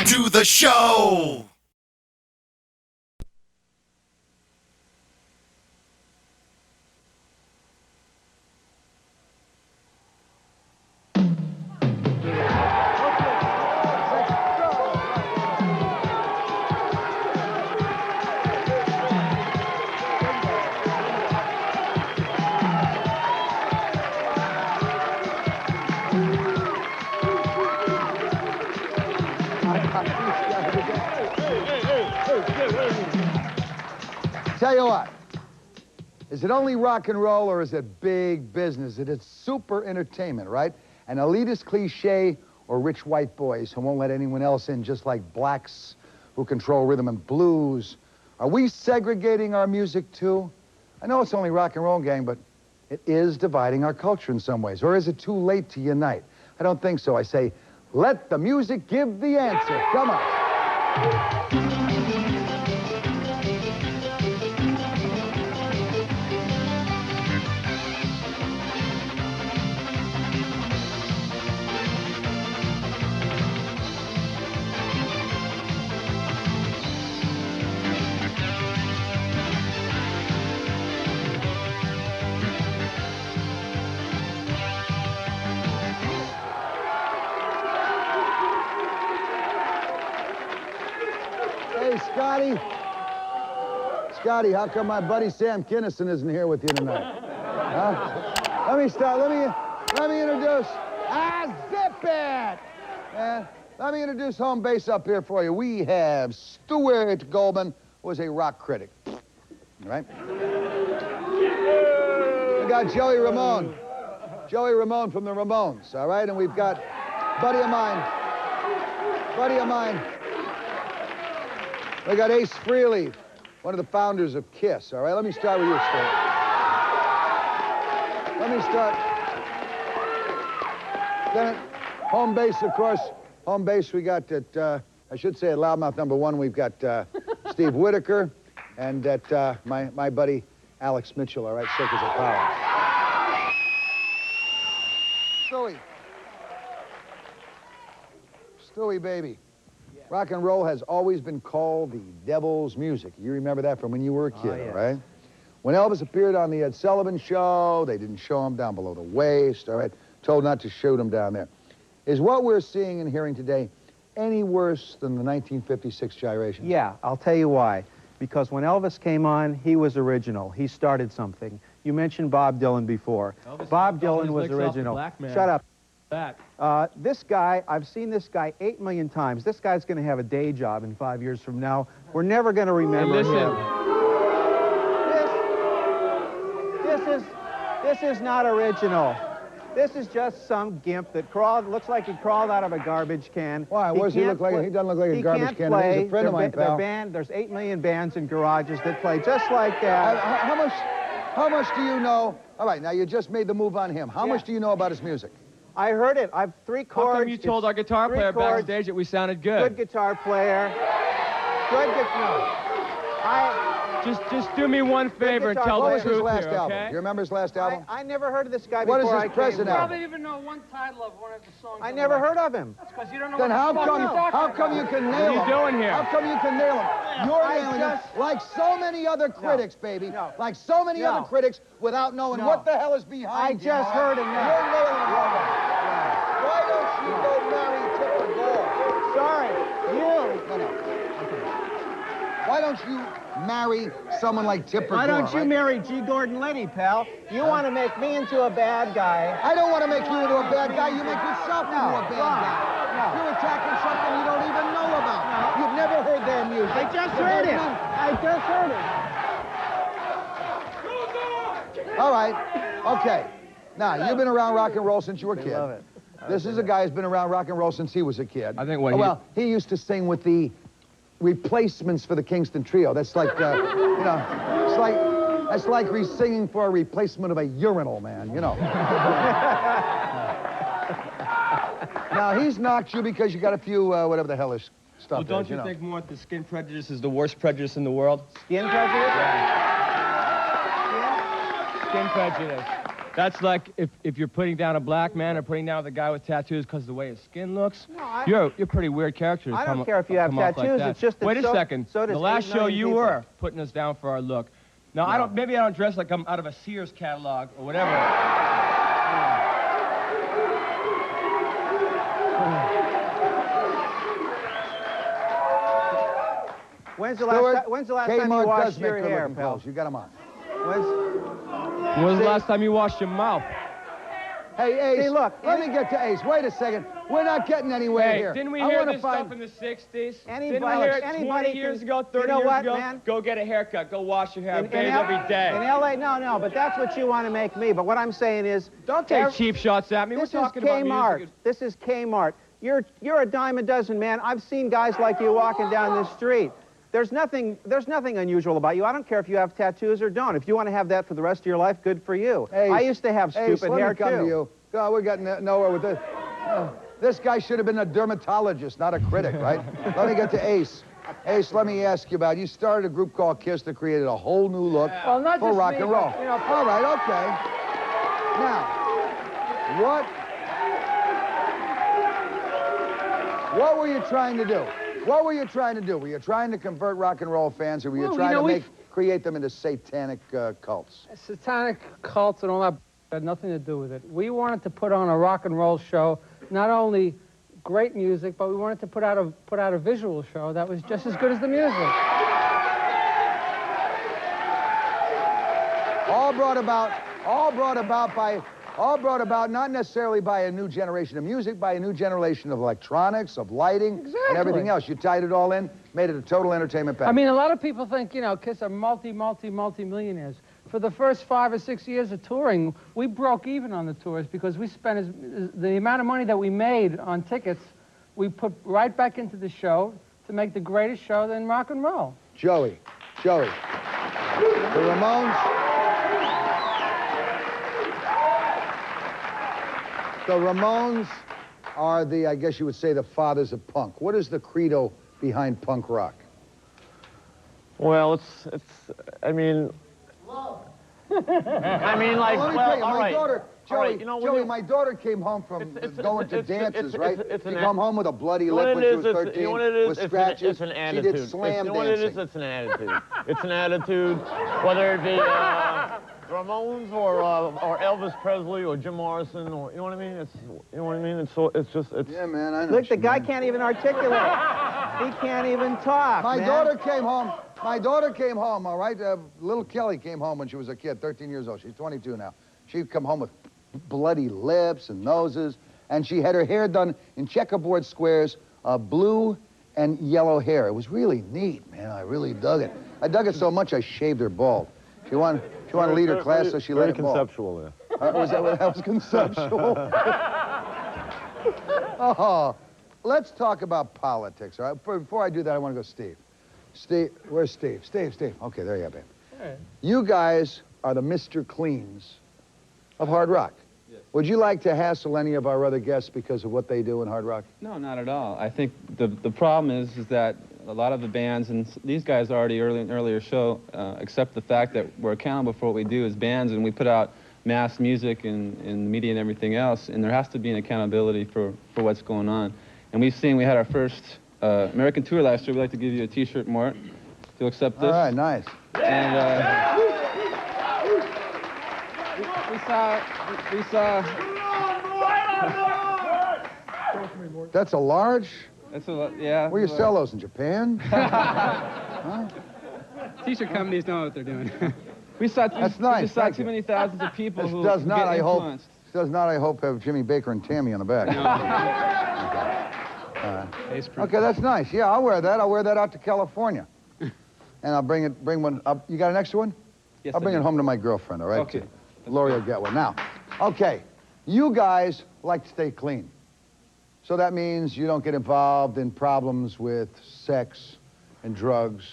to the show. Tell you what, is it only rock and roll or is it big business? It is super entertainment, right? An elitist cliche or rich white boys who won't let anyone else in, just like blacks who control rhythm and blues. Are we segregating our music too? I know it's only rock and roll, gang, but it is dividing our culture in some ways. Or is it too late to unite? I don't think so. I say, let the music give the answer. Come on. Hey, Scotty. Scotty, how come my buddy Sam Kinison isn't here with you tonight? Huh? Let me start. Let me introduce. Zip it! Let me introduce home base up here for you. We have Stuart Goldman, who is a rock critic. All right? We got Joey Ramone. Joey Ramone from the Ramones, all right? And we've got buddy of mine. We got Ace Frehley, one of the founders of KISS, all right? Let me start with you, Stuart. Let me start. Then home base, of course. Home base, we got at, I should say at Loudmouth #1, we've got Steve Whitaker, and at my buddy Alex Mitchell, all right? Circus of Power. Stewie, baby. Rock and roll has always been called the devil's music. You remember that from when you were a kid, all right? When Elvis appeared on the Ed Sullivan Show, they didn't show him down below the waist, all right? Told not to shoot him down there. Is what we're seeing and hearing today any worse than the 1956 gyration? Yeah, I'll tell you why. Because when Elvis came on, he was original. He started something. You mentioned Bob Dylan before. Bob Dylan was original. Shut up. This guy, I've seen this guy 8 million times. This guy's going to have a day job in 5 years from now. We're never going to remember him. This is not original. This is just some gimp that looks like he crawled out of a garbage can. Why? What does he look like? He doesn't look like a garbage can. He's a friend of mine, pal. There's 8 million bands in garages that play just like that. How much do you know? All right, now you just made the move on him. How much do you know about his music? I heard it. I've 3 chords. How come you told our guitar player backstage that we sounded good? Good guitar player. Just do me one favor and tell the truth last here, album? okay? You remember his last album? I never heard of this guy What before is his present album? Probably even know one title of one of the songs. I never heard of him. That's because you don't know Then what how come you can nail him? What are you doing here? How come you can nail him? You're nailing him like so many other critics, baby. No. Like so many other critics without knowing what the hell is behind I him. just heard him now. You're nailing him. Why don't you go marry Tipper Gore? Sorry, you. No. Why don't you marry someone like Tipper Gore? Why don't you marry G. Gordon Liddy, pal? You want to make me into a bad guy. I don't want to make you into a bad guy. You make yourself into a bad guy. No. You're attacking something you don't even know about. No. You've never heard their music. I just heard it. All right. Okay. Now, you've been around rock and roll since you were a kid. Love it. This is a guy who's been around rock and roll since he was a kid. I think what he used to sing with the replacements for the Kingston Trio. That's like, you know, that's like singing for a replacement of a urinal, man, you know. Now, he's knocked you because you got a few, whatever the hell is stuff. Well, don't you think, Mort, the skin prejudice is the worst prejudice in the world? Skin prejudice? Skin prejudice. That's like if you're putting down a black man or putting down the guy with tattoos because of the way his skin looks. No, you're a pretty weird character. I don't care if you have tattoos. Like it's just that wait a second. So the last show you were putting us down for our look. Now I don't. Maybe I don't dress like I'm out of a Sears catalog or whatever. When's the last time you washed your hair, pal? You got them on. When was the last time you washed your mouth? Hey, Ace, look, let me get to Ace. Wait a second. We're not getting anywhere here. Didn't we hear this stuff in the 60s? Didn't we hear it 20 years ago, 30 years ago? Man? Go get a haircut. Go wash your hair. Bathe every day. In L.A., no, but that's what you want to make me. But what I'm saying is... Don't take cheap shots at me. We're talking about music. This is Kmart. You're a dime a dozen, man. I've seen guys like you walking down the street. There's nothing unusual about you. I don't care if you have tattoos or don't. If you want to have that for the rest of your life, good for you. Ace, I used to have stupid hair, too. Let me come to you. Oh, we're getting nowhere with this. This guy should have been a dermatologist, not a critic, right? Let me get to Ace. Ace, let me ask you about, you started a group called KISS that created a whole new look for rock and roll. You know, all right, okay. Now, what were you trying to do? What were you trying to do? Were you trying to convert rock and roll fans, or were you trying to create them into satanic cults? Satanic cults and all that had nothing to do with it. We wanted to put on a rock and roll show, not only great music, but we wanted to put out a visual show that was just as good as the music. All brought about not necessarily by a new generation of music, by a new generation of electronics, of lighting, and everything else. You tied it all in, made it a total entertainment package. I mean, a lot of people think, you know, KISS are multi-millionaires. For the first 5 or 6 years of touring, we broke even on the tours because we spent the amount of money that we made on tickets, we put right back into the show to make the greatest show in rock and roll. Joey, the Ramones are the, I guess you would say, the fathers of punk. What is the credo behind punk rock? Well, I mean... I mean, like, well, all right. Joey, you know, Joey, my daughter came home from going to dances, right? She come home with a bloody lip when she was 13, you know what it is? with scratches. It's an attitude. She did slam dancing. You know what it is? It's an attitude. It's an attitude, whether it be Ramones or Elvis Presley or Jim Morrison, or you know what I mean? You know what I mean? It's just. Yeah, man, I know. Look, the guy can't even articulate. He can't even talk. My daughter came home. My daughter came home, all right? Little Kelly came home when she was a kid, 13 years old. She's 22 now. She'd come home with bloody lips and noses, and she had her hair done in checkerboard squares, blue and yellow hair. It was really neat, man. I really dug it. I dug it so much I shaved her bald. She wanted to lead her class, so she let it bald. Very conceptual there. That was conceptual. Oh, let's talk about politics, all right? Before I do that, I want to go Steve. Steve, where's Steve? Steve. Okay, there you are, babe. Hey. You guys are the Mr. Cleans of hard rock. Yes. Would you like to hassle any of our other guests because of what they do in hard rock? No, not at all. I think the problem is that a lot of the bands, and these guys already in an earlier show, accept the fact that we're accountable for what we do as bands, and we put out mass music and media and everything else, and there has to be an accountability for what's going on. And we had our first American tour last year. We'd like to give you a T-shirt, Mort, if you'll accept this. All right, nice. And we saw. That's a large? That's a yeah. Where you sell those, in Japan? Huh? T-shirt companies know what they're doing. We saw That's nice. We saw too many thousands of people who does not, get influenced. This does not, I hope, have Jimmy Baker and Tammy on the back. No. Okay, that's nice. Yeah, I'll wear that. I'll wear that out to California. And I'll bring one up. You got an extra one? Yes, I'll bring it home to my girlfriend, all right? Okay. Lori will get one. Now, okay, you guys like to stay clean. So that means you don't get involved in problems with sex and drugs.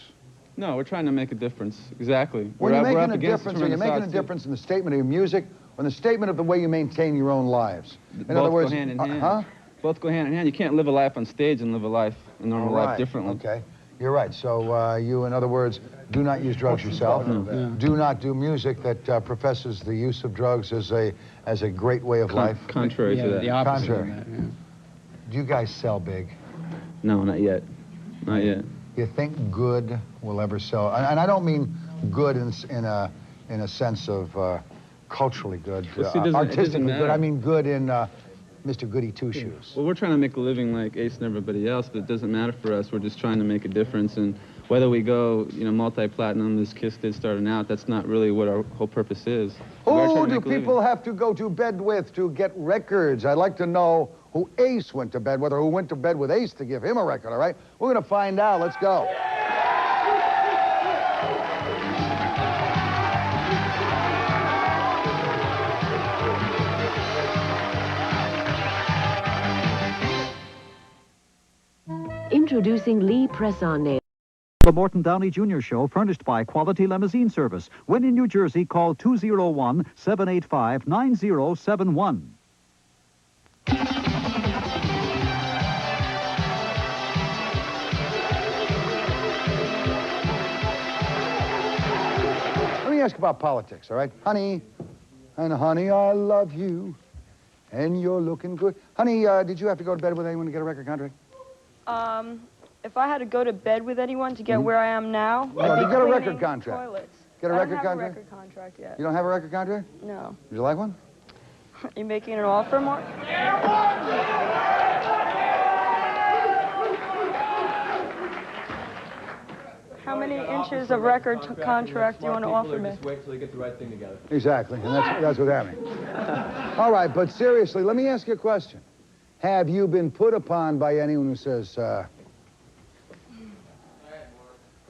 No, we're trying to make a difference. Exactly. When you're making a difference, are you making a difference in the statement of your music or in the statement of the way you maintain your own lives? In other words, both go hand in hand. Both go hand in hand. You can't live a life on stage and live a normal life differently. Okay. You're right. So you, in other words, do not use drugs yourself. Do not do music that professes the use of drugs as a great way of life. Contrary to that. The opposite Contrary. of that, yeah. Do you guys sell big? No, not yet. Not yet. You think good will ever sell? And I don't mean good in a sense of culturally good, Well, see, artistically good. I mean good in Mr. Goody Two-Shoes. Well, we're trying to make a living like Ace and everybody else, but it doesn't matter for us. We're just trying to make a difference. And whether we go, multi-platinum, as Kiss did starting out, that's not really what our whole purpose is. Who do people have to go to bed with to get records? I'd like to know who Ace went to bed with, or who went to bed with Ace to give him a record, all right? We're going to find out. Let's go. Introducing Lee Press-On Nails. The Morton Downey Jr. Show, furnished by Quality Limousine Service. When in New Jersey, call 201-785-9071. Let me ask about politics, all right? Honey, I love you, and you're looking good. Honey, did you have to go to bed with anyone to get a record contract? If I had to go to bed with anyone to get where I am now, No, to get a record contract. Toilets. Get a record contract? I don't have a record contract yet. You don't have a record contract? No. Would you like one? You making an offer, Mark? How many inches of record contract do you want to offer me? Just wait till they get the right thing together. Exactly, and that's what that means. All right, but seriously, let me ask you a question. Have you been put upon by anyone who says,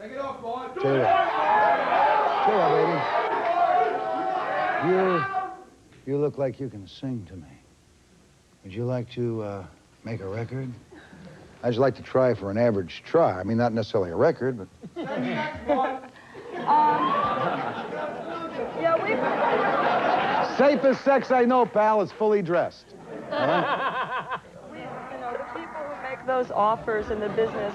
Take it off, boy. Tell you what, baby. You look like you can sing to me. Would you like to make a record? I'd just like to try for an average try. I mean, not necessarily a record, but... Yeah, Safest sex I know, pal, is fully dressed. All right? the people who make those offers in the business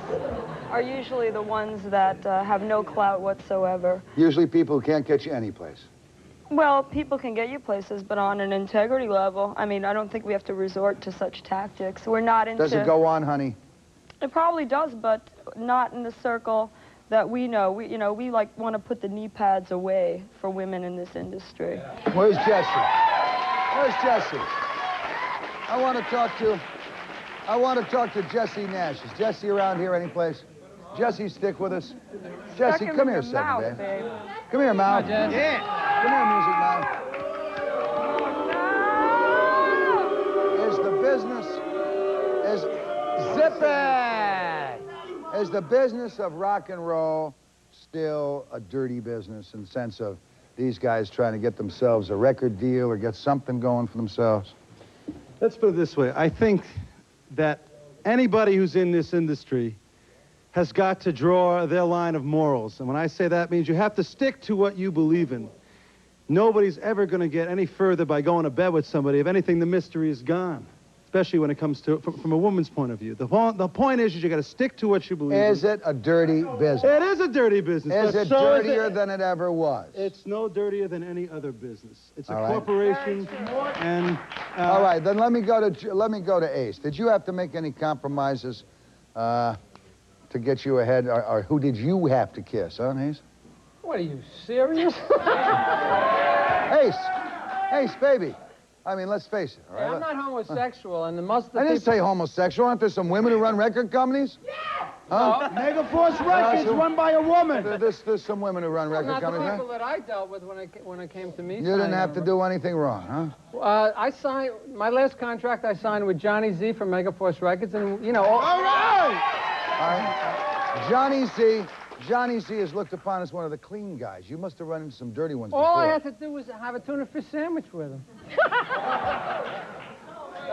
are usually the ones that have no clout whatsoever. Usually people who can't get you any place. Well, people can get you places, but on an integrity level, I mean, I don't think we have to resort to such tactics. We're not into... Does it go on, honey? It probably does, but not in the circle that we know. We like want to put the knee pads away for women in this industry. Where's Jesse? Where's Jesse? I want to talk to Jesse Nash. Is Jesse around here anyplace? Jesse, stick with us. Jesse, come here a second, babe. Come here, Mal. Yeah. Come here, Music Mal. Is the business... Zip it! Is the business of rock and roll still a dirty business in the sense of these guys trying to get themselves a record deal or get something going for themselves? Let's put it this way. I think that anybody who's in this industry has got to draw their line of morals. And when I say that, means you have to stick to what you believe in. Nobody's ever going to get any further by going to bed with somebody. If anything, the mystery is gone. Especially when it comes to, from a woman's point of view. The point is you got to stick to what you believe in. Is it a dirty business? It is a dirty business. Is it dirtier than it ever was? It's no dirtier than any other business. It's a corporation, and... All right, then let me go to Ace. Did you have to make any compromises to get you ahead, or who did you have to kiss, huh, Ace? What, are you serious? Ace, baby. I mean, let's face it, all right? I'm not homosexual, and most of the I didn't say homosexual. Aren't there some women who run record companies? Yeah. Huh? No. Megaforce Records run by a woman. There's some women who run record companies, not the people that I dealt with when I came to me. You didn't have to do anything wrong, huh? I signed, my last contract I signed with Johnny Z from Megaforce Records, and, All right! Johnny Z is looked upon as one of the clean guys. You must have run into some dirty ones before. All I had to do was have a tuna fish sandwich with him. That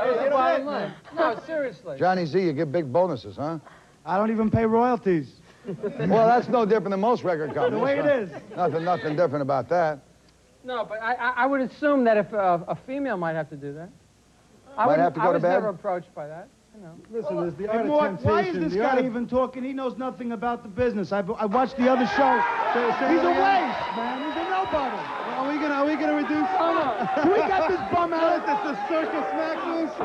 was the bottom line. No, seriously. Johnny Z, you get big bonuses, huh? I don't even pay royalties. Well, that's no different than most record companies. The way it is. Nothing different about that. No, but I would assume that if a female might have to do that. Might have to go to bed? I was never approached by that. Listen, there's the art of Why temptation. is this The guy art of- even talking? He knows nothing about the business. I watched the other show. Say He's that a again? waste, man. He's a nobody. Are we gonna reduce? Can we get this bum out? It's the Circus Maximus. He's a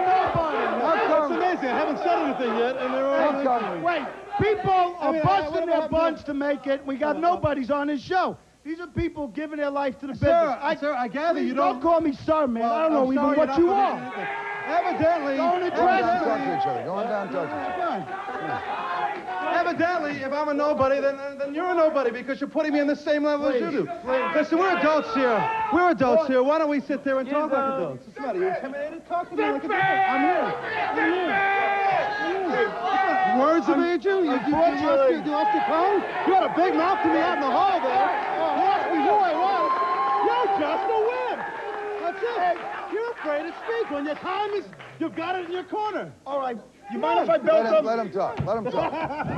nobody. That's amazing. I haven't said anything yet, and they're all Wait, people are what busting their about buns to make it. We got nobodies on this show. These are people giving their life to the business. Sir, I gather Please you don't call me sir, man. I don't know even what you are. Evidently, Don't Go on address down, talk me. to each other. Go on down, talk to each other. Evidently, if I'm a nobody, then you're a nobody because you're putting me on the same level as you do. Listen, we're adults here. We're adults here. Why don't we sit there and talk like adults? What's the matter? You're intimidated? Talk to me like adults. I'm here. Words evade you? You lost your tongue? You had a big mouth to me out in the hall there. You asked me who I was. You're just a wimp. That's it. You're afraid to speak. When your time is, you've got it in your corner. All right. You mind if I build some? Let him talk. Let him talk. Let him talk.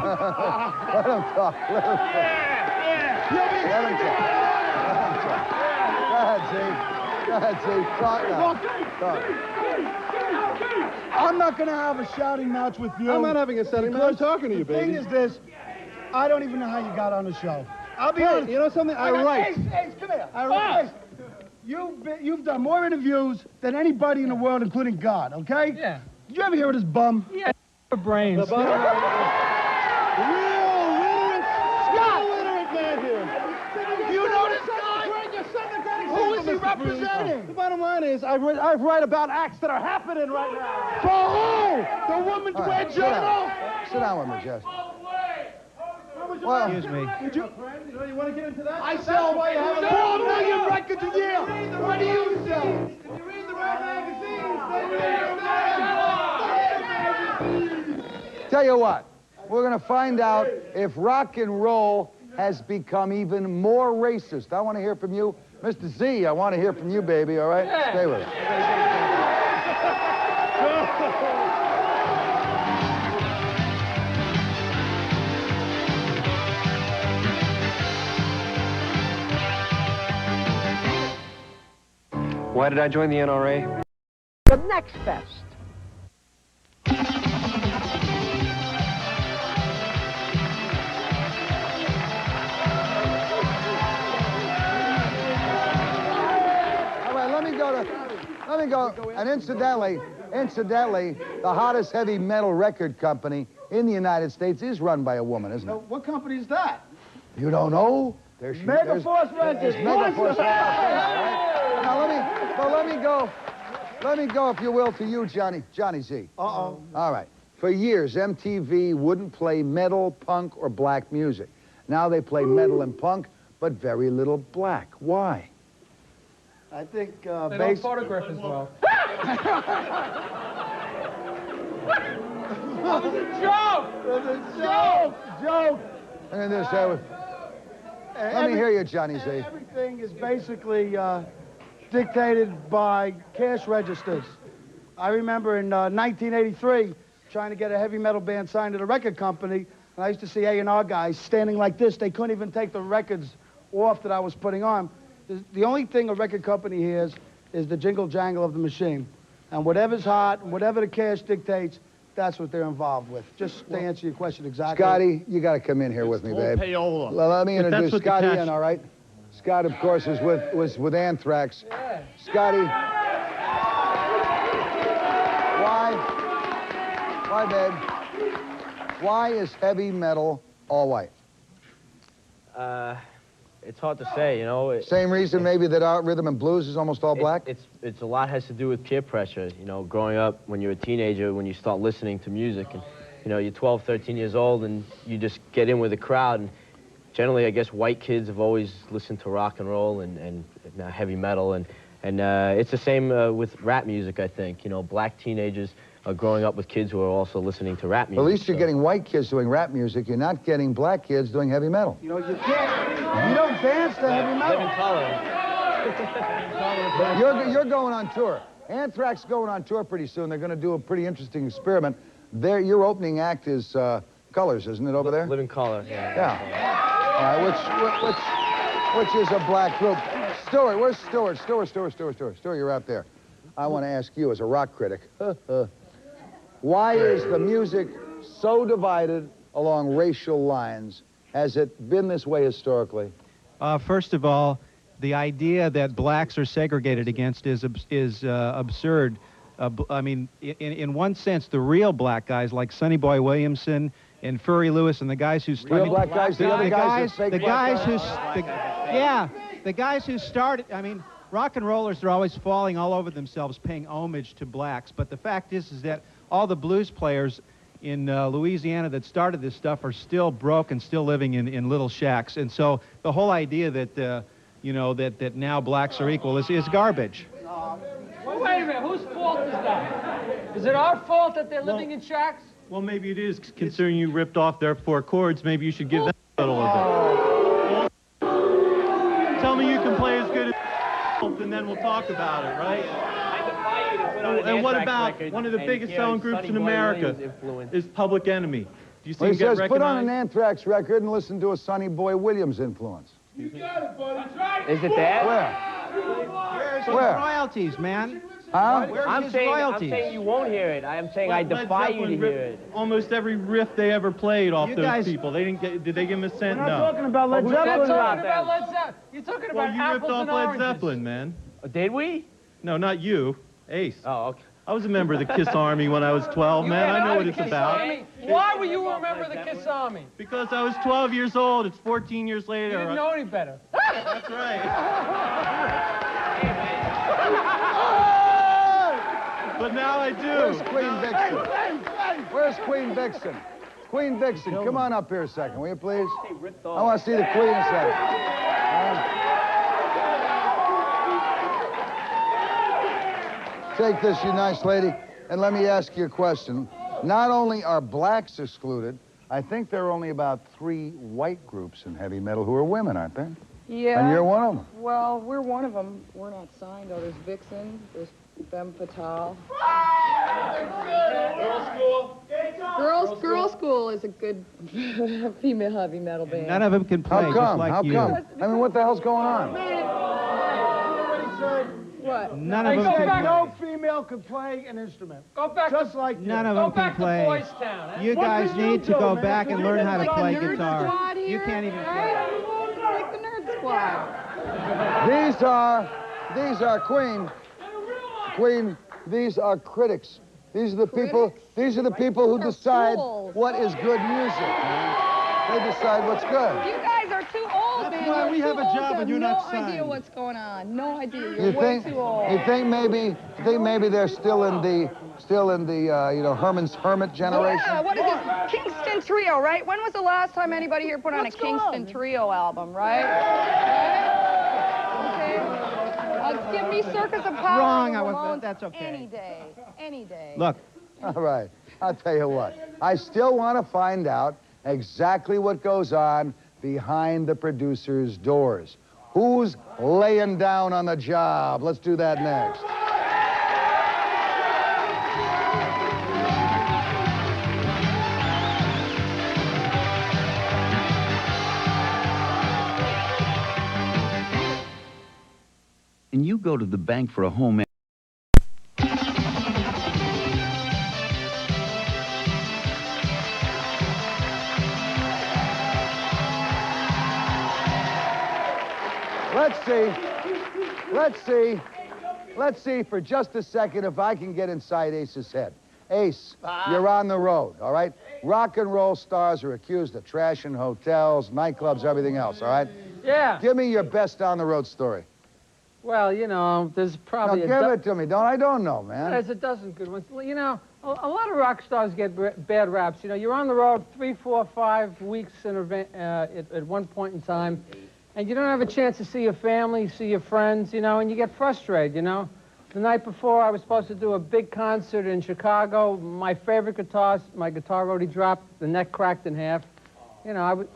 Let him talk. Let him talk. Go ahead, Zeke. Go ahead, Zeke. Talk now. Talk. I'm not going to have a shouting match with you. I'm not having a shouting match. I'm talking to you, baby. The thing is this. I don't even know how you got on the show. I'll be honest. You know something? I write. Ace, come here. I write. You've done more interviews than anybody in the world, including God, okay? Yeah. Did you ever hear of this bum? Yeah, brains. Real literate man here. Do you know this guy? Who is he representing? The bottom line is, I write about acts that are happening right now. For who? The Woman's All Wear right, Journal? sit down with me, Jess. Excuse me. You want to get into that? I sell 4 million records a year. What do you sell? If you read the right magazines, Tell you what, we're going to find out if rock and roll has become even more racist. I want to hear from you. Mr. Z, I want to hear from you, baby, all right? Yeah. Stay with us. Why did I join the NRA? The next best. All right, let me go, and incidentally, the hottest heavy metal record company in the United States is run by a woman, isn't it? What company is that? You don't know? There's Megaforce Records. Megaforce Records. Right? Now let me go, if you will, to you, Johnny Z. Uh-oh. All right. For years, MTV wouldn't play metal, punk, or black music. Now they play metal and punk, but very little black. Why? I think They don't photograph as well. That was a joke! Joke! Look at this. Let me hear you, Johnny Z. Everything is basically dictated by cash registers. I remember in 1983 trying to get a heavy metal band signed to the record company, and I used to see A&R guys standing like this. They couldn't even take the records off that I was putting on. The only thing a record company hears is the jingle jangle of the machine. And whatever's hot, and whatever the cash dictates, that's what they're involved with. Just to answer your question exactly. Scotty, you got to come in here with me, babe. Payola. Well, let me But introduce that's what the Scotty cash- in, all right? Scott, of course, was with Anthrax. Yeah. Scotty. Why, babe? Why is heavy metal all white? It's hard to say, you know. Same reason maybe that our rhythm and blues is almost all black? It's a lot has to do with peer pressure. You know, growing up when you're a teenager, when you start listening to music, and you know you're 12, 13 years old, and you just get in with the crowd. And generally, I guess white kids have always listened to rock and roll and heavy metal, and it's the same with rap music. I think you know black teenagers are growing up with kids who are also listening to rap music. At least you're getting white kids doing rap music. You're not getting black kids doing heavy metal. You know, you don't dance to heavy metal. Living color. You're going on tour. Anthrax going on tour pretty soon. They're going to do a pretty interesting experiment. Your opening act is Colors, isn't it, over there? Living Color, yeah. Yeah. Which is a black group. Stewart, where's Stewart? Stewart, you're out there. I want to ask you as a rock critic, why is the music so divided along racial lines? Has it been this way historically? First of all, the idea that blacks are segregated against is absurd. I mean, in one sense, the real black guys like Sonny Boy Williamson and Furry Lewis and the guys who started... Black guys, the other guys the guys who started... I mean, rock and rollers are always falling all over themselves, paying homage to blacks. But the fact is that all the blues players in Louisiana that started this stuff are still broke and still living in little shacks. And so the whole idea that, you know, that now blacks are equal is garbage. Well, wait a minute. Whose fault is that? Is it our fault that they're living in shacks? Well, maybe it is, considering you ripped off their 4 chords. Maybe you should give them a little of it. Tell me you can play as good as and then we'll talk about it, right? And what about one of the biggest selling groups in America is Public Enemy? Do you see Well, he get says, recognized? put on an Anthrax record and listen to a Sonny Boy Williams influence. You got it, buddy. That's right. Is it that? Where? Where's his royalties, man? Huh? Where's I'm his saying royalties? you won't hear it. I'm saying I Led defy you to Zeppelin hear ripped it. almost every riff they ever played off You those guys- people. They didn't get. Did they give him a cent? We're not No. talking about Led Who's Zeppelin. You're talking talking about about Led Zeppelin. You're talking Well, about you ripped apples off and Led oranges. Zeppelin, man. Did we? No, not you. Ace. Oh, okay. I was a member of the Kiss Army when I was 12, You man. were I know not what a it's Kiss about. Army. Why were you a member of the Kiss Army? Because I was 12 years old. It's 14 years You later. didn't know any better. That's right. But now I do. Where's Queen Vixen? Where's Queen Vixen? Queen Vixen, come on up here a second, will you please? I want to see the Queen a second. Take this, you nice lady, and let me ask you a question. Not only are blacks excluded, I think there are only about 3 white groups in heavy metal who are women, aren't there? Yeah. And you're one of them. Well, we're one of them. We're not signed. Oh, there's Vixen. There's Femme Fatale. Girls School is a good female heavy metal band. None of them can play, How just come? like How you. come? I mean, what the hell's going on? What? None They of them said can no female could play an instrument. Go back Just to, like you. None of go them can back to play. Boys Town. Eh? You What guys can you need to do, go man? back and learn how to Like play the nerd guitar. squad here, You can't even play. right? Like the nerd squad. These are Queen, these are critics. These are the people, these are the people who decide what is good music, man. They decide what's good. You guys are too old, That's man. why You're we have too a old job to and you're have not no idea signed. what's going on. No idea. You're You way think, too old. you think maybe they're still in the, you know, Herman's Hermit generation? Yeah, what is this? Kingston Trio, right? When was the last time anybody here put on a Kingston Trio album, right? Okay. Give me Circus of Power. Wrong, or I was- Ramones that's okay. Any day. Any day. Look, All right, I'll tell you what. I still want to find out exactly what goes on behind the producer's doors. Who's laying down on the job? Let's do that next. And you go to the bank for a home. Let's see for just a second if I can get inside Ace's head. Ace, you're on the road, all right? Rock and roll stars are accused of trashing hotels, nightclubs, everything else, all right? Yeah. Give me your best on-the-road story. Well, you know, there's probably Now, give it to me. I don't know, man. There's a dozen good ones. Well, you know, a lot of rock stars get bad raps. You know, you're on the road 3, 4, 5 weeks in at one point in time, and you don't have a chance to see your family, see your friends, you know, and you get frustrated, you know. The night before, I was supposed to do a big concert in Chicago. My favorite guitarist, my guitar already dropped. The neck cracked in half. You know, I would...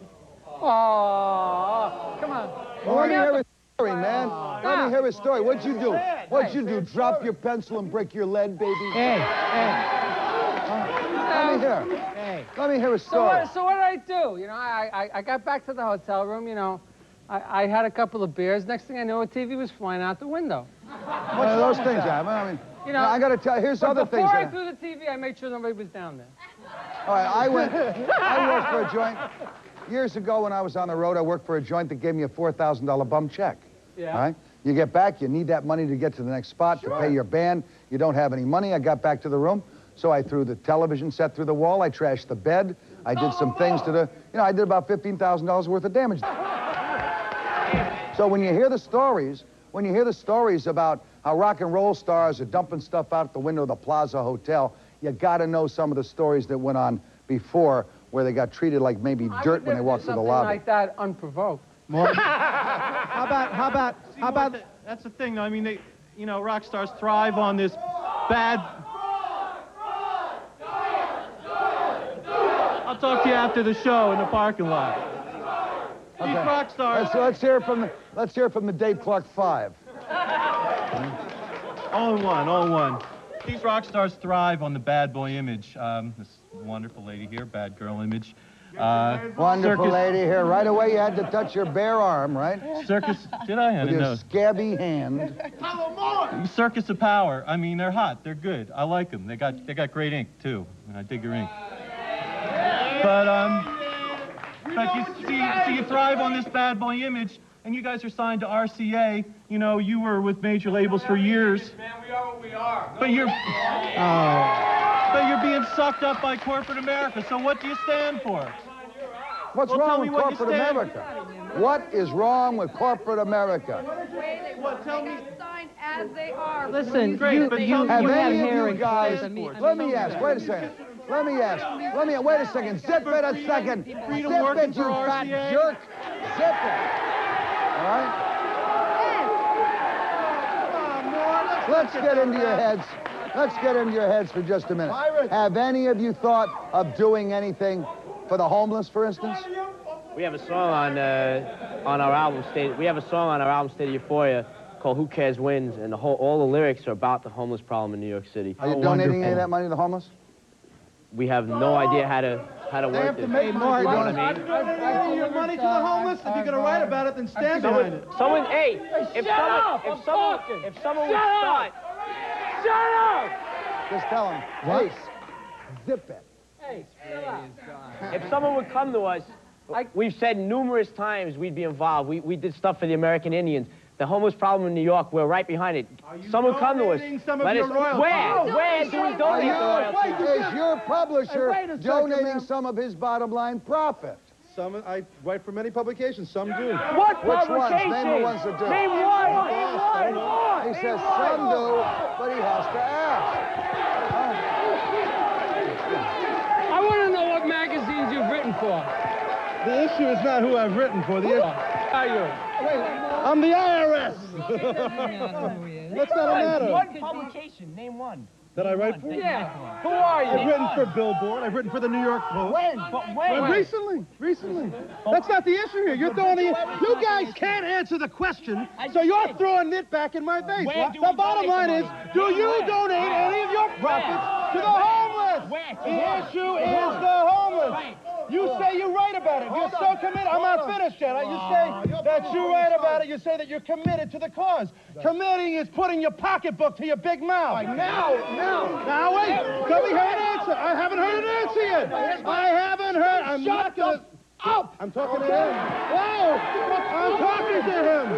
Oh, come on. Well, let me hear his story, man. Let me hear his story. What'd you do? What'd you do? Drop your pencil and break your lead, baby? hey. Let me hear. Hey. Let me hear his story. So what did I do? You know, I got back to the hotel room, you know. I had a couple of beers. Next thing I knew, a TV was flying out the window. Those things happen. I mean, You know, I got to tell you, here's other things. Before I threw the TV, I made sure nobody was down there. All right, I worked for a joint. Years ago when I was on the road, I worked for a joint that gave me a $4,000 bum check. Yeah. All right? You get back, you need that money to get to the next spot, to pay your band. You don't have any money. I got back to the room, so I threw the television set through the wall. I trashed the bed. I did some things to the, I did about $15,000 worth of damage. So when you hear the stories, about how rock and roll stars are dumping stuff out the window of the Plaza Hotel, you got to know some of the stories that went on before, where they got treated like maybe dirt when they walked through the lobby. Like that unprovoked. How about that's the thing. I mean, rock stars thrive on this bad. I'll talk to you after the show in the parking lot. Okay. These rock stars. Let's hear from the Dave Clark 5. All in one. These rock stars thrive on the bad boy image. This wonderful lady here, bad girl image. Wonderful lady here. Right away, you had to touch your bare arm, right? Circus, did I? I With didn't your know. scabby hand. Circus of Power. I mean, they're hot. They're good. I like them. They got great ink too, and I dig your ink. But you thrive on this bad boy image, and you guys are signed to RCA. You were with major labels for years. Man, we are what we are. But you're being sucked up by corporate America. So what do you stand for? What's wrong with corporate America? What is wrong with corporate America? Tell me. Signed as they are. Listen, have any of you guys? Let me ask. Wait a second. Let me ask. Wait a second. Zip it a second. Zip it, you fat jerk. Zip it. All right? Let's get into your heads. Let's get into your heads for just a minute. Have any of you thought of doing anything for the homeless, for instance? We have a song on our album, State of Euphoria, called "Who Cares Wins," and all the lyrics are about the homeless problem in New York City. Are you donating any of that money to the homeless? We have no idea how to work this. Hey, Mark, you know what I mean? Donating your money to the homeless. If you're gonna write about it, then stand behind it. If someone would start. Shut up! Just tell them, hey, zip it. Hey, chill out. If someone would come to us, we've said numerous times we'd be involved. We did stuff for the American Indians. The homeless problem in New York, we're right behind it. Someone come to us. Where do we donate the royalties? Is your publisher donating some of his bottom line profit? I write for many publications. Some do. What Which publication? ones? Name the ones that do. Name one. He says some do, but he has to ask. I want to know what magazines you've written for. The issue is not who I've written for. The issue. Are you? I'm the IRS. What's that matter? One publication. Name one. That I write for? Yeah. Who are you? I've written for Billboard. I've written for the New York Post. When? Recently. That's not the issue here. You're throwing you guys can't answer the question, so you're throwing it back in my face. The bottom line is, do you donate any of your profits to the homeless? The issue is the homeless. You say you write about it. You're so committed. I'm not finished yet. You say that you write about it. You say that you're committed to the cause. Committing is putting your pocketbook to your big mouth. Now wait. Let me hear an answer. I haven't heard an answer yet. I haven't heard. I'm not gonna. Up! I'm talking to him. Whoa! I'm talking to him.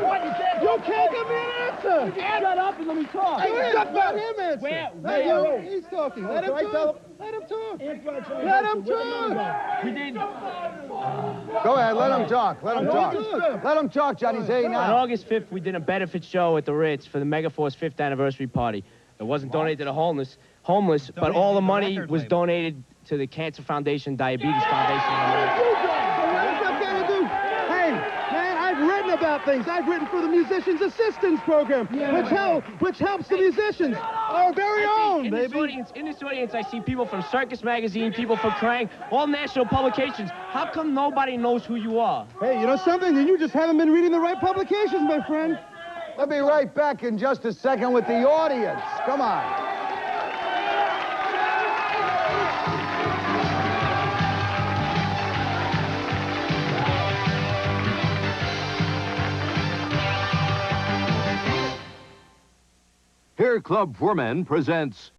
You can't give me an answer. Shut up and let me talk. Let him answer. He's talking. Let him talk. Let him talk. Let him talk. We did. Go ahead, let him talk. Let him talk. Let him talk, Johnny Z. On August 5th, we did a benefit show at the Ritz for the Megaforce 5th anniversary party. It wasn't donated to the homeless, but all the money was donated to the Cancer Foundation, Diabetes Foundation. I've written about things. I've written for the Musicians Assistance Program, which helps the musicians, our very own, baby. In this audience, I see people from Circus Magazine, people from Krang, all national publications. How come nobody knows who you are? Hey, you know something? You just haven't been reading the right publications, my friend. I'll be right back in just a second with the audience. Come on. Here's Premier Club for Men presents...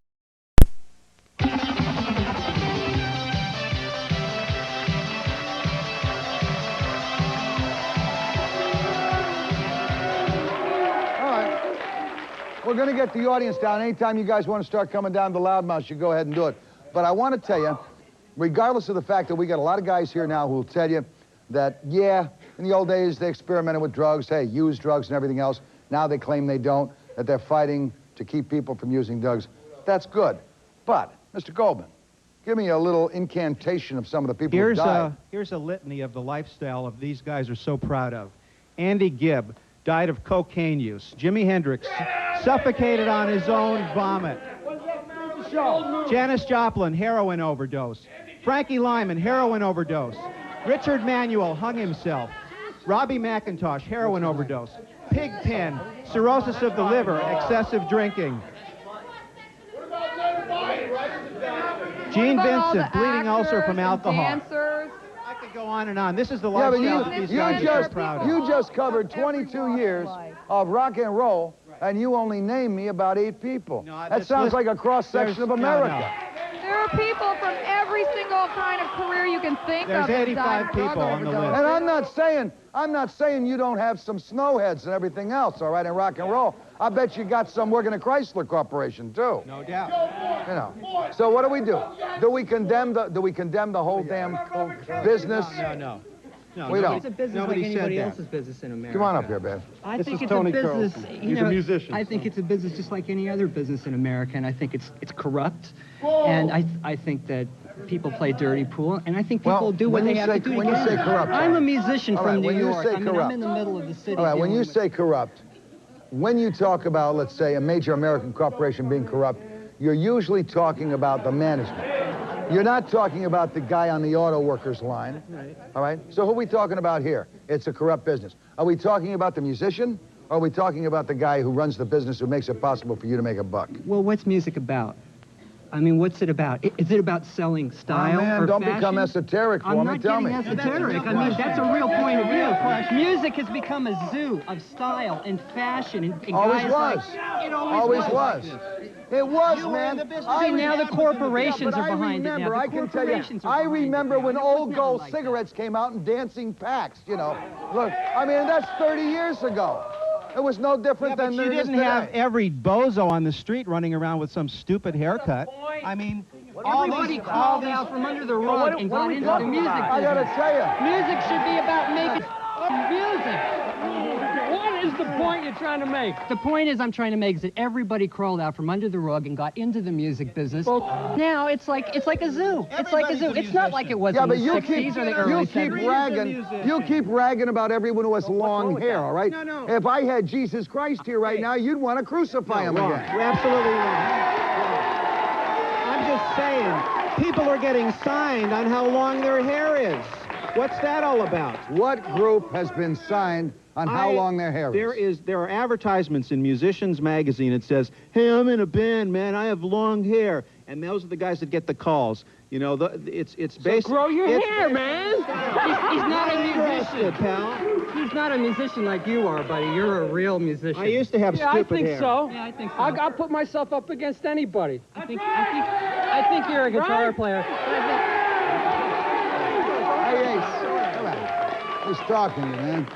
We're going to get the audience down. Anytime you guys want to start coming down to Loudmouth, you go ahead and do it. But I want to tell you, regardless of the fact that we got a lot of guys here now who will tell you that, yeah, in the old days they experimented with drugs, hey, used drugs and everything else. Now they claim they don't, that they're fighting to keep people from using drugs. That's good. But, Mr. Goldman, give me a little incantation of some of the people who died. Here's a litany of the lifestyle of these guys are so proud of. Andy Gibb died of cocaine use. Jimi Hendrix suffocated on his own vomit. Janis Joplin, heroin overdose. Frankie Lyman, heroin overdose. Richard Manuel hung himself. Robbie McIntosh, heroin overdose. Pigpen, cirrhosis of the liver, excessive drinking. Gene Vincent, bleeding ulcer from alcohol. I could go on and on. This is the lifestyle that these guys are so proud of. You just covered 22 years of rock and roll, and you only named me about 8 people. That sounds like a cross-section of America. There are people from every single kind of career you can think of. There's 85 people on the list. And I'm not saying you don't have some snowheads and everything else, all right, in rock and roll. I bet you got some working at Chrysler Corporation too. No doubt. You know. So what do? Do we condemn the whole damn business? No. We don't. It's a business like anybody else's business in America. Come on up here, Ben. I think it's a business. He's a musician. I think it's a business just like any other business in America, and I think it's corrupt. And I think that people play dirty pool, and I think people do what they have to do. When you say corrupt, I'm a musician from New when you York. say corrupt, I'm in the middle of the city. All right, when you say corrupt, when you talk about, let's say, a major American corporation being corrupt, you're usually talking about the management. You're not talking about the guy on the auto workers line, all right? So who are we talking about here? It's a corrupt business. Are we talking about the musician, or are we talking about the guy who runs the business who makes it possible for you to make a buck? Well, what's music about? I mean, what's it about? Is it about selling style or don't fashion? Become esoteric for me. Tell me. I'm not getting esoteric. I mean, that's a real point of view. Music has become a zoo of style and fashion. And always guys was. It always was. It was, man. See, now the corporations are behind it now. I can tell you, I remember when Old Gold cigarettes came out in dancing packs, you know. Look, I mean, that's 30 years ago. It was no different than you didn't have every bozo on the street running around with some stupid haircut. I mean, everybody crawled out from under the rug and got into the music business. I gotta tell you. Music should be about making music. What is the point you're trying to make? The point I'm trying to make is that everybody crawled out from under the rug and got into the music business. Now it's like a zoo. It's like a zoo. It's not like it was in the 60s or the early 70s. You keep ragging about everyone who has long hair, all right? No. If I had Jesus Christ here right now, you'd want to crucify him again. You're absolutely wrong. I'm just saying, people are getting signed on how long their hair is. What's that all about? What group has been signed on how long their hair is? There are advertisements in Musicians Magazine that says, hey, I'm in a band, man, I have long hair. And those are the guys that get the calls. You know, it's basically... So grow your hair, man! He's not a musician, pal. He's not a musician like you are, buddy. You're a real musician. I used to have stupid hair. I think so. I'll put myself up against anybody. I think you're a guitar player. Hey, come on. Who's talking to you, man?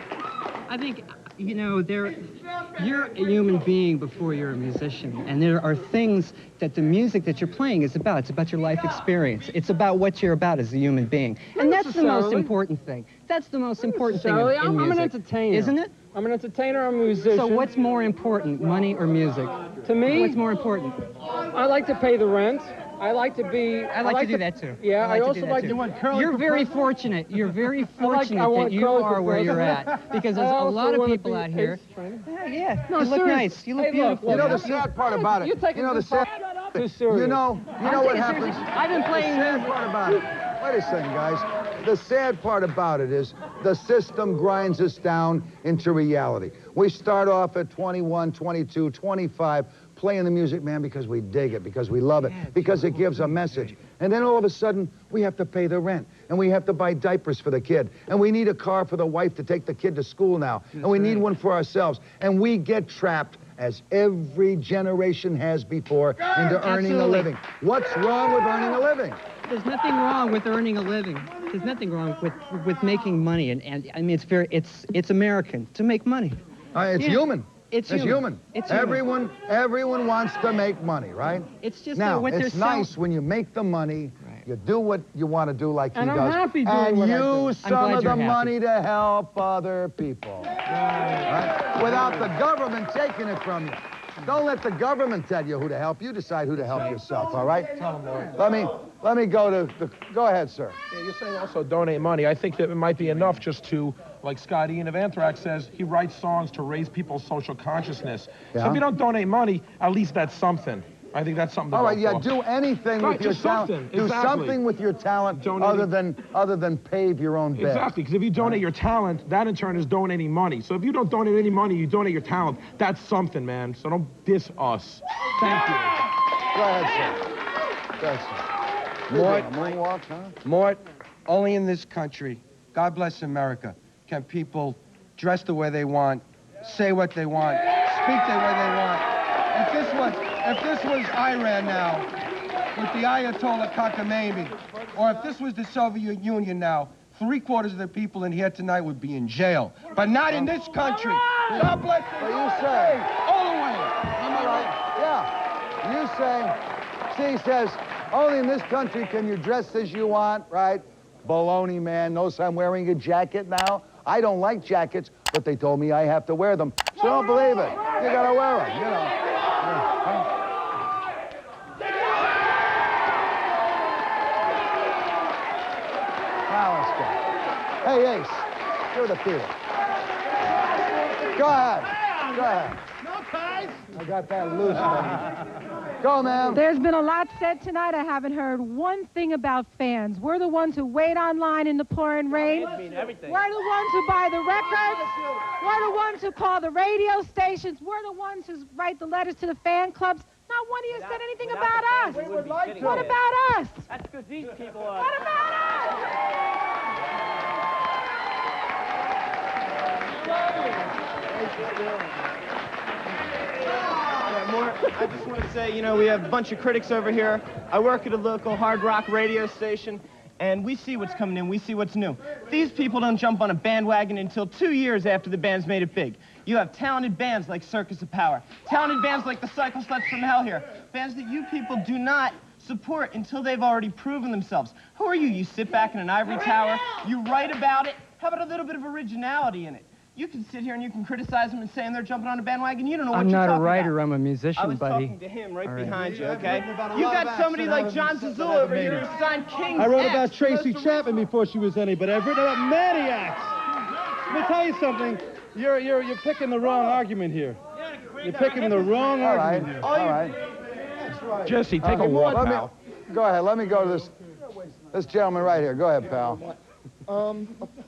I think, you know, you're a human being before you're a musician, and there are things that the music that you're playing is about. It's about your life experience. It's about what you're about as a human being. And that's the most important thing. That's the most important thing in music. I'm an entertainer. Isn't it? I'm an entertainer, I'm a musician. So what's more important, money or music? To me? What's more important? I like to pay the rent. I like to be... I like to do that, too. Yeah, I also like to... You're very fortunate. You're very fortunate that you are where you're at. Because there's a lot of people out here... Yeah. No, you look nice. You look beautiful. You know the sad part about it? You know the sad... You know what happens? I've been playing... The sad part about it... Wait a second, guys. The sad part about it is the system grinds us down into reality. We start off at 21, 22, 25... playing the music, man, because we dig it, because we love it, because it gives a message. And then all of a sudden, we have to pay the rent, and we have to buy diapers for the kid, and we need a car for the wife to take the kid to school now, and we need one for ourselves, and we get trapped, as every generation has before into earning a living. What's wrong with earning a living? There's nothing wrong with earning a living. There's nothing wrong with making money, and I mean it's American to make money. It's human. It's human. It's human. Everyone wants to make money, right? It's just now, what it's nice when you make the money, you do what you want to do like he And does, I'm happy doing and what I do. use some of the money to help other people. Right? Without the government taking it from you. Don't let the government tell you who to help. You decide who to help yourself, all right? Let me go to the... Go ahead, sir. Yeah, you're saying also donate money. I think that it might be enough just to, like Scott Ian of Anthrax says, he writes songs to raise people's social consciousness. Yeah. So if you don't donate money, at least that's something. I think that's something to All right, go for. do anything with your talent. Do something with your talent other than pave your own bed. Exactly, because if you donate your talent, that in turn is donating money. So if you don't donate any money, you donate your talent. That's something, man. So don't diss us. Thank you. Go ahead, sir. Go ahead, sir. Moonwalk, huh? Mort, only in this country, God bless America, can people dress the way they want, say what they want, speak the way they want. If this was Iran now, with the Ayatollah Khamenei, or if this was the Soviet Union now, 3/4 of the people in here tonight would be in jail. But not in this country. God bless What you say? all the way. Am I right? Yeah. You say, see, he says, only in this country can you dress as you want, right? Baloney, man. Notice I'm wearing a jacket now. I don't like jackets, but they told me I have to wear them. So don't believe it. You gotta wear them, you know. Now let's go. Hey, Ace, give it a feel. Go ahead. Go ahead. I got that loose, man. Go, man. There's been a lot said tonight. I haven't heard one thing about fans. We're the ones who wait online in the pouring rain. We're the ones who buy the records. We're the ones who call the radio stations. We're the ones who write the letters to the fan clubs. Not one of you said anything about us. What about us? That's because these people are... What about us? I just want to say, you know, we have a bunch of critics over here. I work at a local hard rock radio station, and we see what's coming in. We see what's new. These people don't jump on a bandwagon until 2 years after the band's made it big. You have talented bands like Circus of Power, talented bands like the Cycle Sluts from Hell here, bands that you people do not support until they've already proven themselves. Who are you? You sit back in an ivory tower, you write about it. How about a little bit of originality in it? You can sit here and you can criticize them and say they're jumping on a bandwagon. You don't know what you're talking about. I'm not a writer, I'm a musician, I was buddy. talking to him right behind you, okay? You got somebody like John Zazula over here who signed King's I wrote X. about Tracy Chapman before she was anybody. I've written about maniacs. Let me tell you something. You're picking the wrong argument here. You're picking the wrong argument here. All right. Jesse, take a walk, pal. Go ahead. Let me go to this gentleman right here. Go ahead, pal. A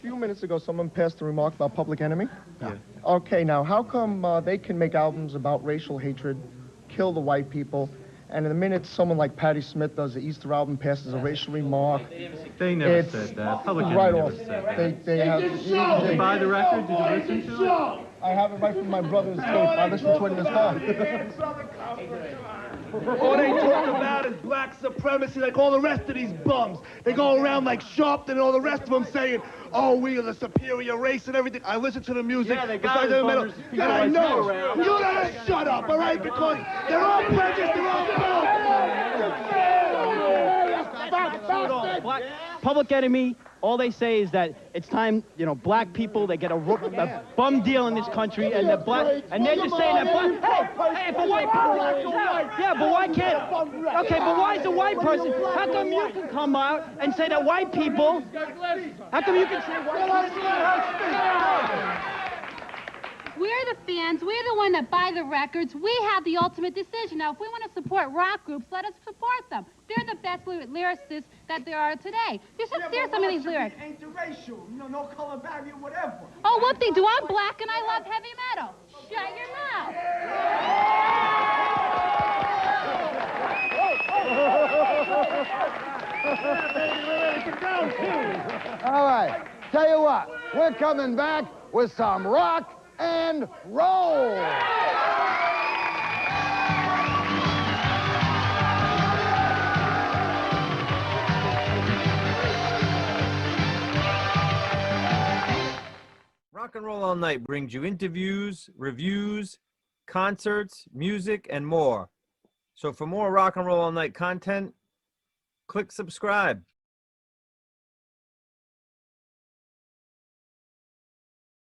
few minutes ago, someone passed a remark about Public Enemy. Yeah. Okay, now, how come they can make albums about racial hatred, kill the white people, and in the minute someone like Patti Smith does the Easter album, passes a racial remark? They never said that. Public Enemy right never off. said that. They have... Did you buy the record? Did you listen to it? I have it right from my brother's tape. I listened to it in his car. All they talk about is black supremacy like all the rest of these bums. They go around like Sharpton and all the rest of them saying, oh, we are the superior race and everything. I listen to the music. Yeah, they got it, and I know. You gotta shut up, all right? Because they're all prejudiced, they're all bums. Public Enemy, all they say is that it's time, you know, black people, they get a bum deal in this country, and they're just saying that hey, if a white person, yeah, but why can't, okay, but why is a white person, how come you can come out and say that white people, how come you can say white people? We're the fans. We're the one that buy the records. We have the ultimate decision. Now, if we want to support rock groups, let us support them. They're the best lyricists that there are today. You should hear some of these lyrics. Ain't interracial, you know, no color barrier, whatever. Oh, whoop-de-doo, I'm black and I love heavy metal. Shut your mouth. All right. Tell you what, we're coming back with some rock and roll. Roll All Night brings you interviews, reviews, concerts, music, and more. So for more Rock and Roll All Night content, click subscribe.